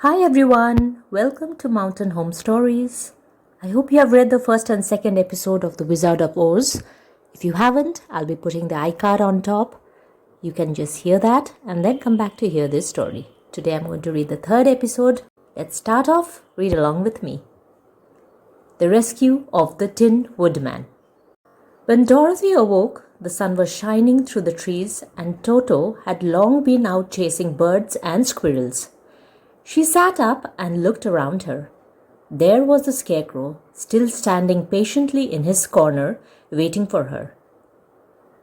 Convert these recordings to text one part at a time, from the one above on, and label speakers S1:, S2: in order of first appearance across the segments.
S1: Hi everyone, welcome to Mountain Home Stories. I hope you have read the first and second episode of The Wizard of Oz. If you haven't, I'll be putting the iCard on top. You can just hear that and then come back to hear this story. Today I'm going to read the third episode. Let's start off, read along with me. The Rescue of the Tin Woodman. When Dorothy awoke, the sun was shining through the trees and Toto had long been out chasing birds and squirrels. She sat up and looked around her. There was the Scarecrow, still standing patiently in his corner, waiting for her.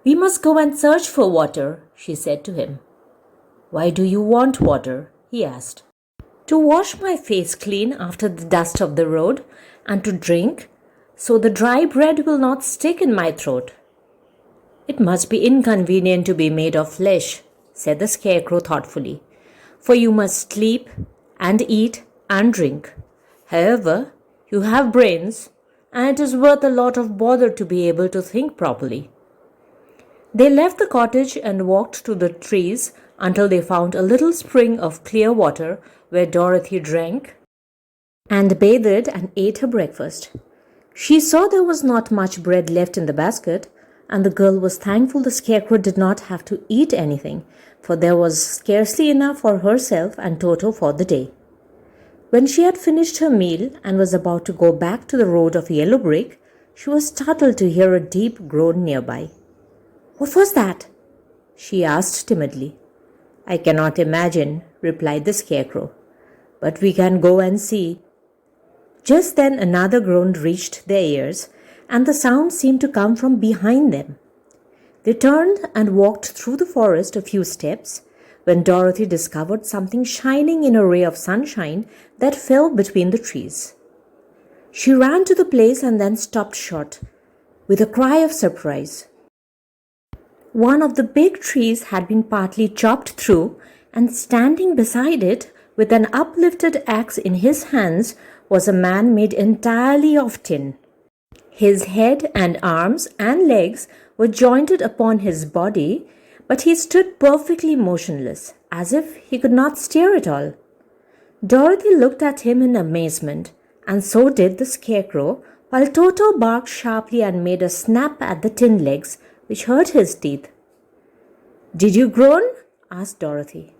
S1: "We must go and search for water," she said to him. "Why do you want water?" he asked. "To wash my face clean after the dust of the road, and to drink, so the dry bread will not stick in my throat." "It must be inconvenient to be made of flesh," said the Scarecrow thoughtfully, "for you must sleep and eat and drink. However, you have brains, and it is worth a lot of bother to be able to think properly." They left the cottage and walked through the trees until they found a little spring of clear water where Dorothy drank and bathed and ate her breakfast. She saw there was not much bread left in the basket, and the girl was thankful the Scarecrow did not have to eat anything, for there was scarcely enough for herself and Toto for the day. When she had finished her meal and was about to go back to the road of yellow brick, she was startled to hear a deep groan nearby. "What was that?" she asked timidly. "I cannot imagine," replied the Scarecrow, "but we can go and see." Just then another groan reached their ears, and the sound seemed to come from behind them. They turned and walked through the forest a few steps when Dorothy discovered something shining in a ray of sunshine that fell between the trees. She ran to the place and then stopped short with a cry of surprise. One of the big trees had been partly chopped through, and standing beside it with an uplifted axe in his hands was a man made entirely of tin. His head and arms and legs were jointed upon his body, but he stood perfectly motionless, as if he could not stir at all. Dorothy looked at him in amazement, and so did the Scarecrow, while Toto barked sharply and made a snap at the tin legs, which hurt his teeth. "Did you groan?" asked Dorothy.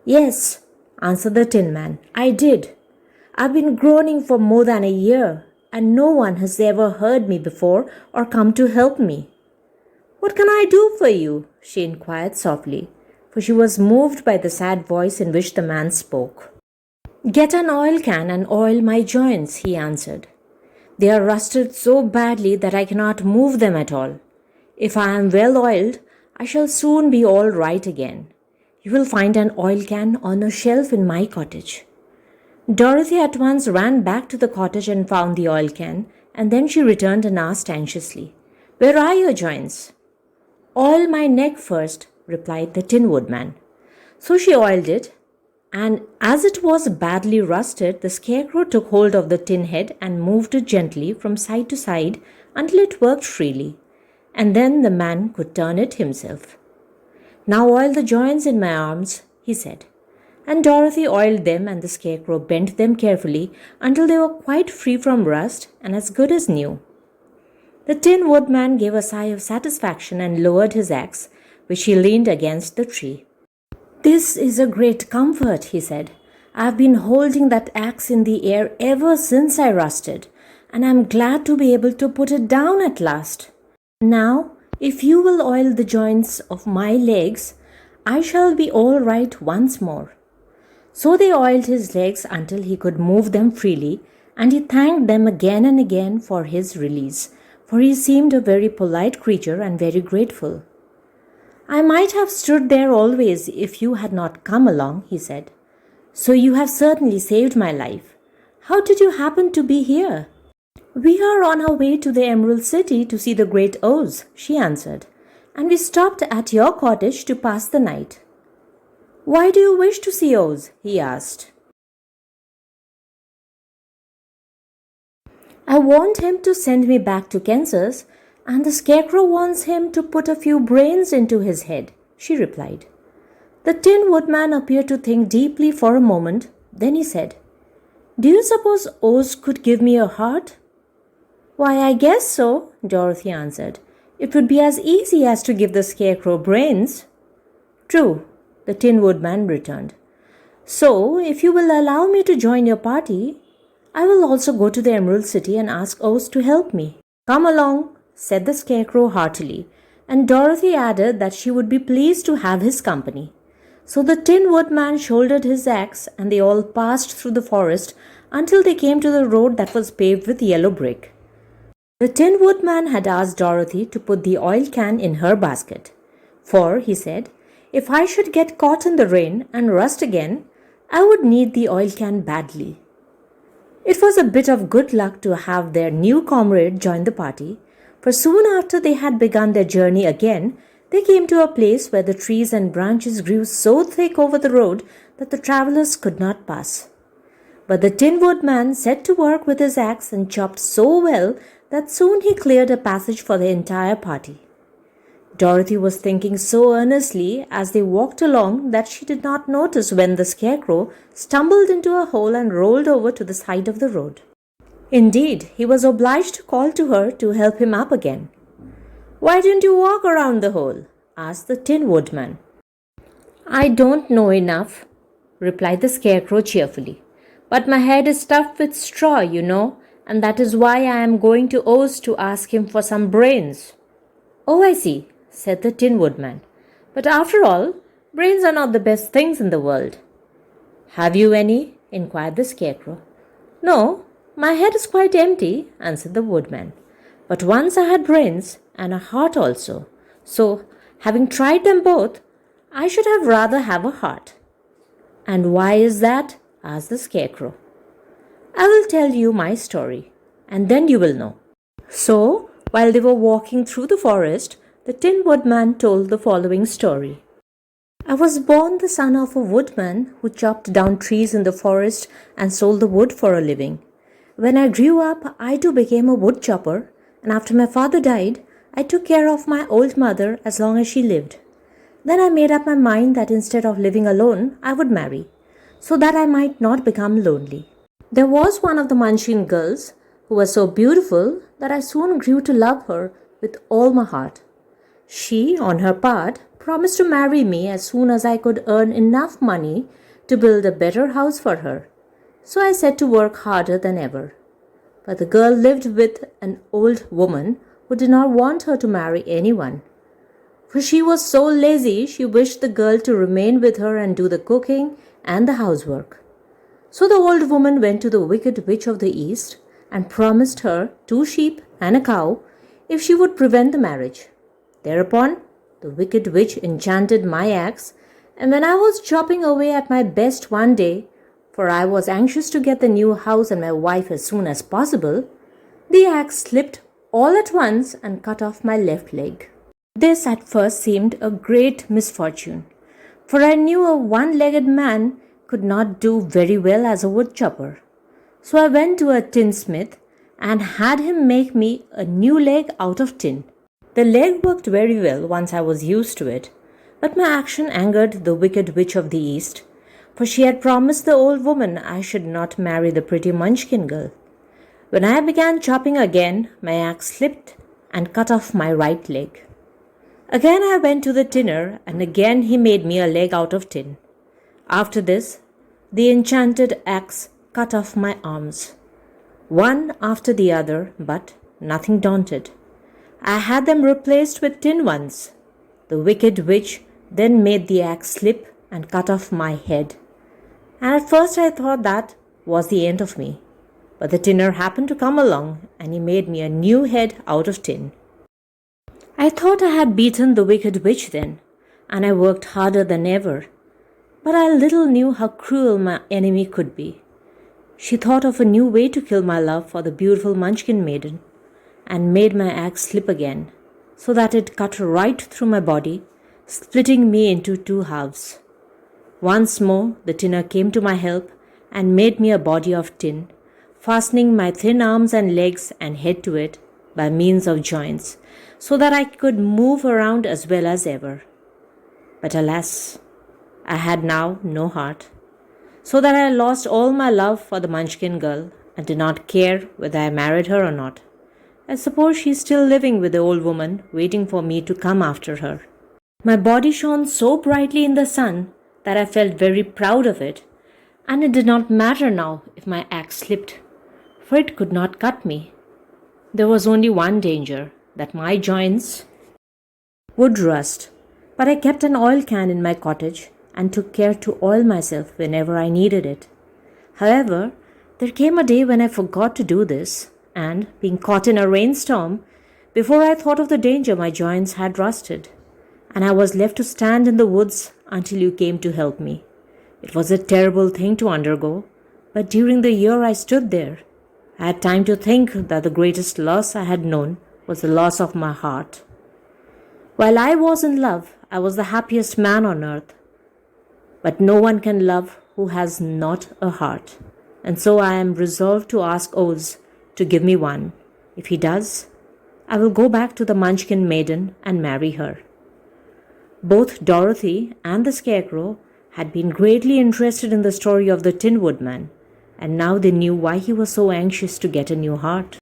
S1: "Yes," answered the Tin Man, "I did. I've been groaning for more than a year, and no one has ever heard me before or come to help me." "What can I do for you?" she inquired softly, for she was moved by the sad voice in which the man spoke. "Get an oil can and oil my joints," he answered. "They are rusted so badly that I cannot move them at all. If I am well oiled, I shall soon be all right again. You will find an oil can on a shelf in my cottage." Dorothy at once ran back to the cottage and found the oil can, and then she returned and asked anxiously, "Where are your joints?" "Oil my neck first," replied the Tin Woodman. So she oiled it, and as it was badly rusted, the Scarecrow took hold of the tin head and moved it gently from side to side until it worked freely, and then the man could turn it himself. "Now oil the joints in my arms," he said. And Dorothy oiled them, and the Scarecrow bent them carefully until they were quite free from rust and as good as new. The Tin Woodman gave a sigh of satisfaction and lowered his axe, which he leaned against the tree. "This is a great comfort," he said. "I've been holding that axe in the air ever since I rusted, and I'm glad to be able to put it down at last. Now, if you will oil the joints of my legs, I shall be all right once more." So they oiled his legs until he could move them freely, and he thanked them again and again for his release, for he seemed a very polite creature and very grateful. "I might have stood there always if you had not come along," he said. "So you have certainly saved my life. How did you happen to be here?" "We are on our way to the Emerald City to see the Great Oz," she answered, "and we stopped at your cottage to pass the night." "Why do you wish to see Oz?" he asked. "I want him to send me back to Kansas, and the Scarecrow wants him to put a few brains into his head," she replied. The Tin Woodman appeared to think deeply for a moment, Then he said, "Do you suppose Oz could give me a heart?" "Why, I guess so," Dorothy answered. "It would be as easy as to give the Scarecrow brains." "True," the Tin Woodman returned. "So, if you will allow me to join your party, I will also go to the Emerald City and ask Oz to help me." "Come along," said the Scarecrow heartily, and Dorothy added that she would be pleased to have his company. So the Tin Woodman shouldered his axe and they all passed through the forest until they came to the road that was paved with yellow brick. The Tin Woodman had asked Dorothy to put the oil can in her basket. "For," he said, "if I should get caught in the rain and rust again, I would need the oil can badly." It was a bit of good luck to have their new comrade join the party, for soon after they had begun their journey again, they came to a place where the trees and branches grew so thick over the road that the travelers could not pass. But the Tin Woodman set to work with his axe and chopped so well that soon he cleared a passage for the entire party. Dorothy was thinking so earnestly as they walked along that she did not notice when the Scarecrow stumbled into a hole and rolled over to the side of the road. Indeed, he was obliged to call to her to help him up again. "Why didn't you walk around the hole?" asked the Tin Woodman. "I don't know enough," replied the Scarecrow cheerfully. "But my head is stuffed with straw, you know, and that is why I am going to Oz to ask him for some brains." "Oh, I see," said the Tin Woodman. "But after all, brains are not the best things in the world." "Have you any?" inquired the Scarecrow. "No, my head is quite empty," answered the Woodman. "But once I had brains and a heart also. So, having tried them both, I should have rather have a heart." "And why is that?" asked the Scarecrow. "I will tell you my story, and then you will know." So, while they were walking through the forest, the Tin Woodman told the following story. "I was born the son of a woodman who chopped down trees in the forest and sold the wood for a living. When I grew up, I too became a wood chopper, and after my father died, I took care of my old mother as long as she lived. Then I made up my mind that instead of living alone, I would marry, so that I might not become lonely. There was one of the Munchkin girls who was so beautiful that I soon grew to love her with all my heart. She, on her part, promised to marry me as soon as I could earn enough money to build a better house for her. So I set to work harder than ever. But the girl lived with an old woman who did not want her to marry anyone. For she was so lazy, she wished the girl to remain with her and do the cooking and the housework. So the old woman went to the Wicked Witch of the East and promised her 2 sheep and a cow if she would prevent the marriage. Thereupon, the Wicked Witch enchanted my axe, and when I was chopping away at my best one day, for I was anxious to get the new house and my wife as soon as possible, the axe slipped all at once and cut off my left leg. This at first seemed a great misfortune, for I knew a one-legged man could not do very well as a wood chopper. So I went to a tinsmith and had him make me a new leg out of tin. The leg worked very well once I was used to it, but my action angered the Wicked Witch of the East, for she had promised the old woman I should not marry the pretty Munchkin girl. When I began chopping again, my axe slipped and cut off my right leg. Again I went to the tinner, and again he made me a leg out of tin. After this, the enchanted axe cut off my arms, one after the other, but nothing daunted, I had them replaced with tin ones. The Wicked Witch then made the axe slip and cut off my head. And at first I thought that was the end of me. But the tinner happened to come along and he made me a new head out of tin. I thought I had beaten the Wicked Witch then, and I worked harder than ever. But I little knew how cruel my enemy could be. She thought of a new way to kill my love for the beautiful Munchkin maiden, and made my axe slip again, so that it cut right through my body, splitting me into 2 halves. Once more the tinner came to my help and made me a body of tin, fastening my thin arms and legs and head to it by means of joints, so that I could move around as well as ever. But alas, I had now no heart. so that I lost all my love for the Munchkin girl and did not care whether I married her or not. I suppose she's still living with the old woman, waiting for me to come after her. My body shone so brightly in the sun that I felt very proud of it, and it did not matter now if my axe slipped, for it could not cut me. There was only one danger, that my joints would rust, but I kept an oil can in my cottage and took care to oil myself whenever I needed it. However, there came a day when I forgot to do this, and, being caught in a rainstorm, before I thought of the danger my joints had rusted, and I was left to stand in the woods until you came to help me. It was a terrible thing to undergo, but during the year I stood there, I had time to think that the greatest loss I had known was the loss of my heart. While I was in love, I was the happiest man on earth. But no one can love who has not a heart, and so I am resolved to ask Oz to give me one. If he does, I will go back to the Munchkin maiden and marry her. Both Dorothy and the Scarecrow had been greatly interested in the story of the Tin Woodman, and now they knew why he was so anxious to get a new heart.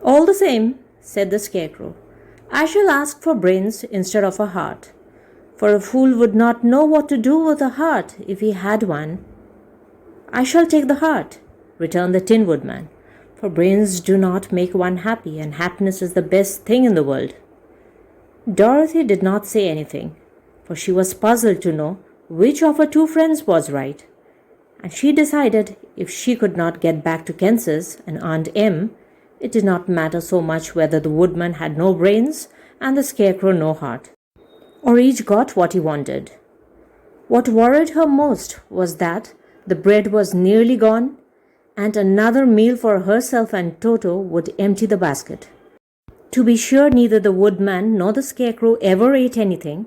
S1: "All the same," said the Scarecrow, "I shall ask for brains instead of a heart, for a fool would not know what to do with a heart if he had one." "I shall take the heart," returned the Tin Woodman, "for brains do not make one happy, and happiness is the best thing in the world." Dorothy did not say anything, for she was puzzled to know which of her two friends was right, and she decided if she could not get back to Kansas and Aunt Em, it did not matter so much whether the Woodman had no brains and the Scarecrow no heart, or each got what he wanted. What worried her most was that the bread was nearly gone, and another meal for herself and Toto would empty the basket. To be sure, neither the Woodman nor the Scarecrow ever ate anything,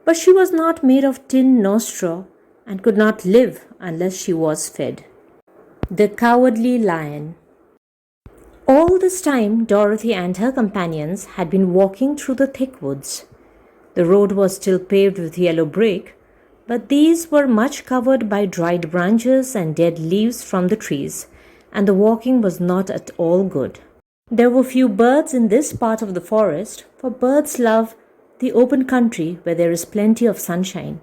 S1: but she was not made of tin nor straw, and could not live unless she was fed. The Cowardly Lion. All this time, Dorothy and her companions had been walking through the thick woods. The road was still paved with yellow brick, but these were much covered by dried branches and dead leaves from the trees, and the walking was not at all good. There were few birds in this part of the forest, for birds love the open country where there is plenty of sunshine.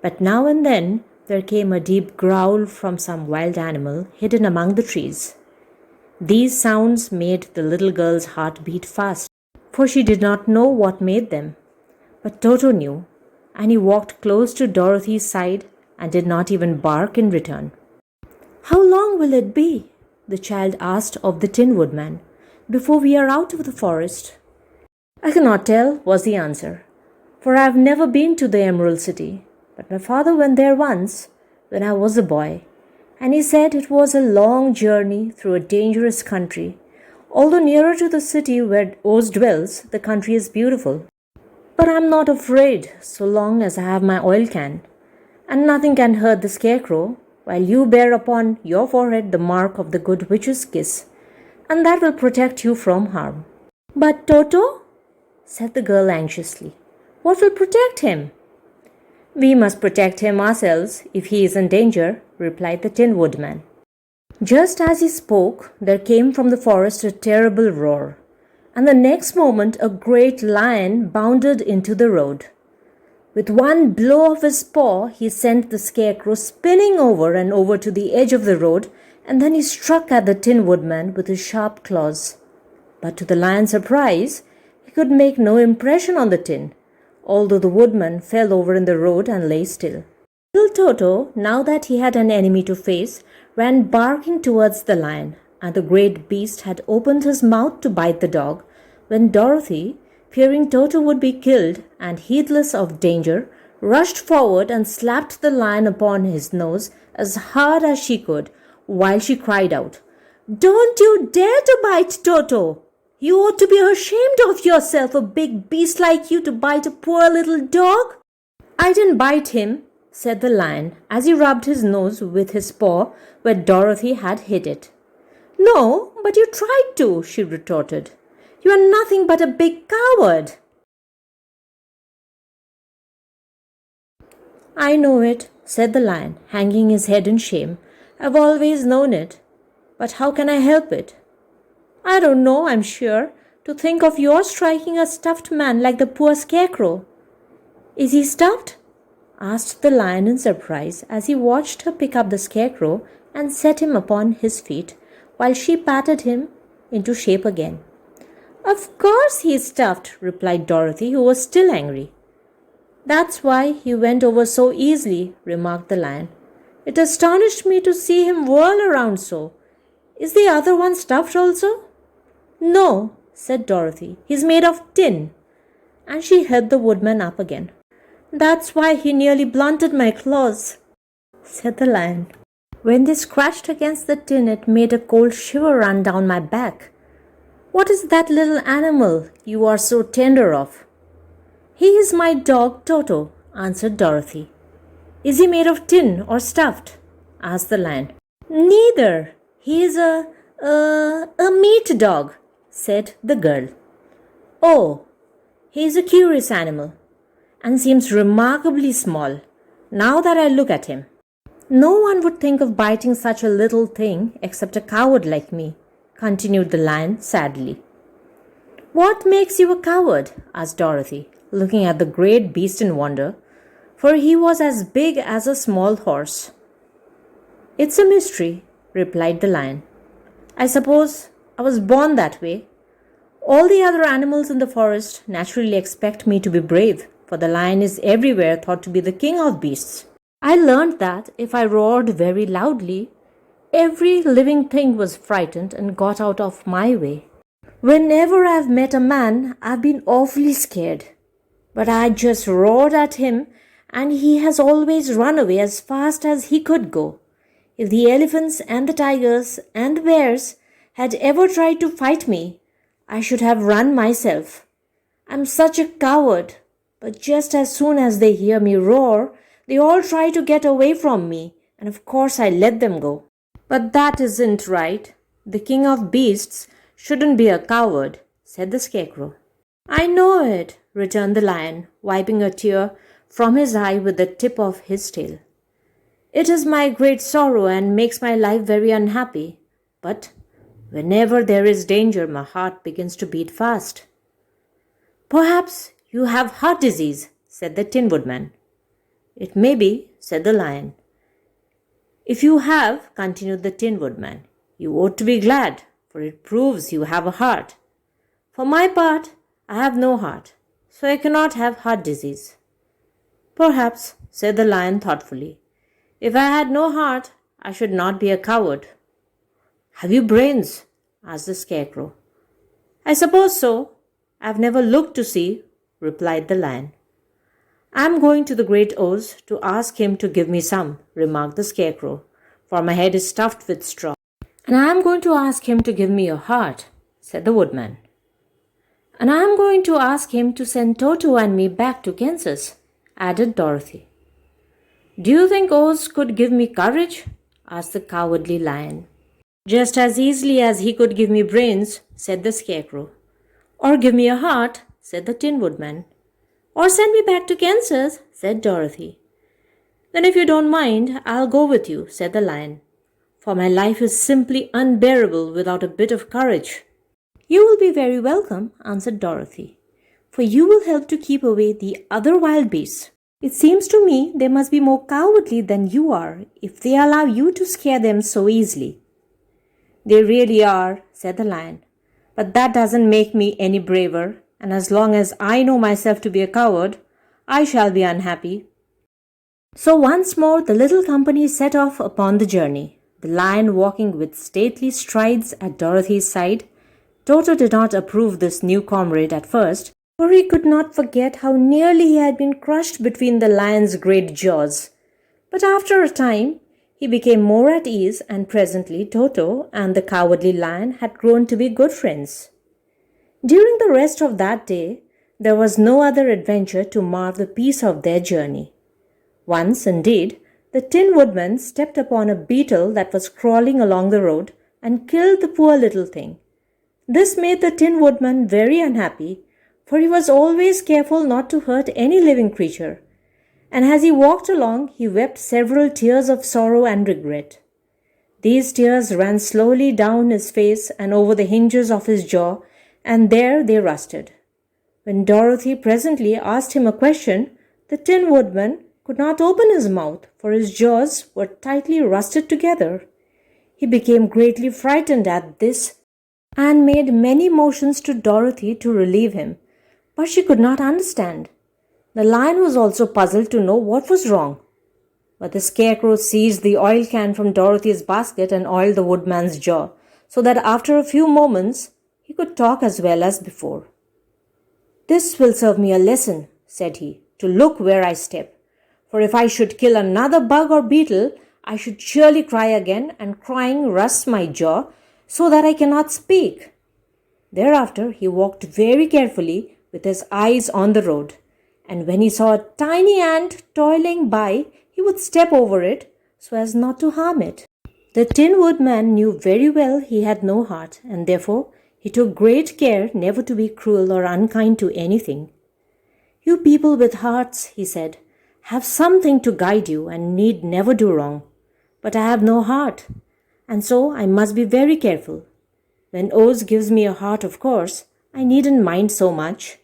S1: But now and then there came a deep growl from some wild animal hidden among the trees. These sounds made the little girl's heart beat fast, for she did not know what made them. But Toto knew, and he walked close to Dorothy's side and did not even bark in return. "How long will it be," the child asked of the Tin Woodman, "before we are out of the forest?" "I cannot tell," was the answer, "for I have never been to the Emerald City. But my father went there once, when I was a boy, and he said it was a long journey through a dangerous country. Although nearer to the city where Oz dwells, the country is beautiful. But I am not afraid so long as I have my oil can, and nothing can hurt the Scarecrow, while you bear upon your forehead the mark of the Good Witch's kiss, and that will protect you from harm." "But Toto?" said the girl anxiously. "What will protect him?" "We must protect him ourselves if he is in danger," replied the Tin Woodman. Just as he spoke, there came from the forest a terrible roar, and the next moment a great lion bounded into the road. With one blow of his paw, he sent the Scarecrow spinning over and over to the edge of the road, and then he struck at the Tin Woodman with his sharp claws. But to the lion's surprise, he could make no impression on the tin, although the Woodman fell over in the road and lay still. Little Toto, now that he had an enemy to face, ran barking towards the lion, and the great beast had opened his mouth to bite the dog, when Dorothy, fearing Toto would be killed and heedless of danger, rushed forward and slapped the lion upon his nose as hard as she could, while she cried out, "Don't you dare to bite Toto! You ought to be ashamed of yourself, a big beast like you to bite a poor little dog." "I didn't bite him," said the lion, as he rubbed his nose with his paw where Dorothy had hit it. "No, but you tried to," she retorted. "You are nothing but a big coward." I know it, said the lion, hanging his head in shame. I've always known it. But how can I help it? I don't know, I'm sure. To think of your striking a stuffed man like the poor scarecrow. Is he stuffed? Asked the lion in surprise as he watched her pick up the scarecrow and set him upon his feet while she patted him into shape again. Of course he's stuffed, replied Dorothy, who was still angry. That's why he went over so easily, remarked the lion. It astonished me to see him whirl around so. Is the other one stuffed also? No, said Dorothy. He's made of tin. And she held the woodman up again. That's why he nearly blunted my claws, said the lion. When they scratched against the tin, it made a cold shiver run down my back. What is that little animal you are so tender of? He is my dog Toto, answered Dorothy. Is he made of tin or stuffed? Asked the lion. Neither. He is a meat dog, said the girl. Oh, he is a curious animal and seems remarkably small, now that I look at him. No one would think of biting such a little thing except a coward like me, continued the lion sadly. What makes you a coward? Asked Dorothy, looking at the great beast in wonder, for he was as big as a small horse. It's a mystery, replied the lion. I suppose I was born that way. All the other animals in the forest naturally expect me to be brave, for the lion is everywhere thought to be the king of beasts. I learned that if I roared very loudly, every living thing was frightened and got out of my way. Whenever I've met a man, I've been awfully scared. But I just roared at him, and he has always run away as fast as he could go. If the elephants and the tigers and the bears had ever tried to fight me, I should have run myself. I'm such a coward, but just as soon as they hear me roar, they all try to get away from me, and of course I let them go. But that isn't right. The king of beasts shouldn't be a coward, said the scarecrow. I know it, returned the lion, wiping a tear from his eye with the tip of his tail. It is my great sorrow and makes my life very unhappy. But whenever there is danger, my heart begins to beat fast. Perhaps you have heart disease, said the Tin Woodman. It may be, said the lion. If you have, continued the Tin Woodman, you ought to be glad, for it proves you have a heart. For my part, I have no heart, so I cannot have heart disease. Perhaps, said the lion thoughtfully, if I had no heart, I should not be a coward. Have you brains? Asked the scarecrow. I suppose so. I have never looked to see, replied the lion. I am going to the great Oz to ask him to give me some, remarked the scarecrow, for my head is stuffed with straw. And I am going to ask him to give me a heart, said the woodman. And I am going to ask him to send Toto and me back to Kansas, added Dorothy. Do you think Oz could give me courage? Asked the cowardly lion. Just as easily as he could give me brains, said the scarecrow. Or give me a heart, said the Tin Woodman. Or send me back to Kansas, said Dorothy. Then if you don't mind, I'll go with you, said the lion. For my life is simply unbearable without a bit of courage. You will be very welcome, answered Dorothy, for you will help to keep away the other wild beasts. It seems to me they must be more cowardly than you are if they allow you to scare them so easily. They really are, said the lion, but that doesn't make me any braver, and as long as I know myself to be a coward, I shall be unhappy. So once more the little company set off upon the journey, the lion walking with stately strides at Dorothy's side. Toto did not approve this new comrade at first, for he could not forget how nearly he had been crushed between the lion's great jaws. But after a time, he became more at ease, and presently Toto and the cowardly lion had grown to be good friends. During the rest of that day, there was no other adventure to mar the peace of their journey. Once, indeed, the Tin Woodman stepped upon a beetle that was crawling along the road and killed the poor little thing. This made the Tin Woodman very unhappy, for he was always careful not to hurt any living creature. and as he walked along, he wept several tears of sorrow and regret. These tears ran slowly down his face and over the hinges of his jaw, and there they rusted. When Dorothy presently asked him a question, the Tin Woodman could not open his mouth, for his jaws were tightly rusted together. He became greatly frightened at this and made many motions to Dorothy to relieve him, but she could not understand. The Lion was also puzzled to know what was wrong. But the Scarecrow seized the oil can from Dorothy's basket and oiled the Woodman's jaw, so that after a few moments he could talk as well as before. "This will serve me a lesson," said he, "to look where I step. For if I should kill another bug or beetle, I should surely cry again, and crying rusts my jaw, so that I cannot speak." Thereafter he walked very carefully with his eyes on the road, and when he saw a tiny ant toiling by, he would step over it so as not to harm it. The Tin Woodman knew very well he had no heart, and therefore he took great care never to be cruel or unkind to anything. "You people with hearts," he said, "have something to guide you and need never do wrong. But I have no heart, and so I must be very careful. When Oz gives me a heart, of course, I needn't mind so much."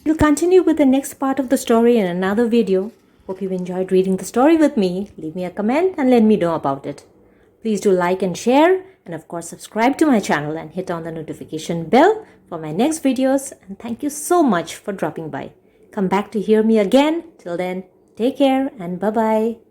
S1: We'll continue with the next part of the story in another video. Hope you enjoyed reading the story with me. Leave me a comment and let me know about it. Please do like and share, and of course subscribe to my channel and hit on the notification bell for my next videos. And thank you so much for dropping by. Come back to hear me again. Till then, take care and bye-bye.